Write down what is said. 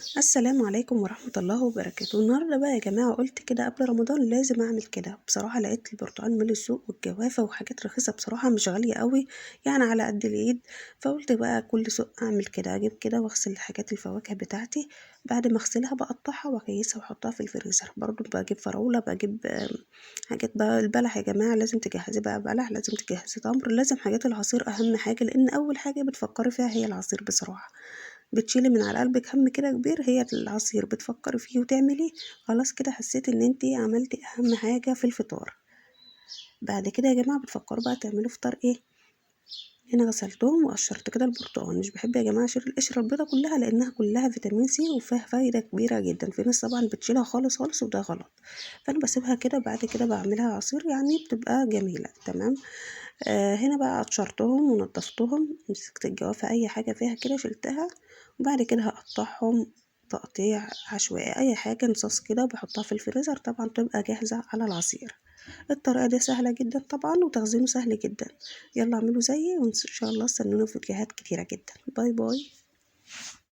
السلام عليكم ورحمة الله وبركاته. النهاردة بقى يا جماعة قلت كده قبل رمضان لازم أعمل كده. بصراحة لقيت البرتقال مالي السوق والجوافة وحاجات رخيصة بصراحة مش غالية قوي، يعني على قد الإيد. فقلت بقى كل سوق أعمل كده، أجيب كده وأغسل الحاجات الفواكه بتاعتي. بعد ما أغسلها بقطعها وأكيسها وأحطها في الفريزر. برضو بجيب فراولة، بجيب حاجات بقى. البلح يا جماعة لازم تجهزي بقى بلح، لازم تجهزي تمر، لازم حاجات العصير أهم حاجة، لأن أول حاجة بتفكري فيها هي العصير بصراحة. بتشيلي من على قلبك هم كده كبير، هي العصير بتفكري فيه وتعمليه. خلاص كده حسيت ان انتي عملتي اهم حاجة في الفطار. بعد كده يا جماعة بتفكروا بقى تعملوا فطار ايه. هنا غسلتهم وقشرت كده البرتقال. مش بحب يا جماعة اشيل القشرة البيضة كلها لانها كلها فيتامين سي وفيها فايدة كبيرة جدا. في ناس طبعا بتشيلها خالص خالص وده غلط، فانا بسيبها كده. بعد كده بعملها عصير يعني بتبقى جميلة تمام. هنا بقى قشرتهم ونضفتهم، مسكت الجوافة اي حاجة فيها كده شلتها. وبعد كده هقطعهم تقطيع عشوائي، اي حاجة نصاص كده، وبحطها في الفريزر طبعا تبقى جاهزة على العصير. الطريقة دي سهلة جدا طبعا وتخزينه سهل جدا. يلا اعملوا زيي وان شاء الله استنونا في فيديوهات كتيرة جدا. باي باي.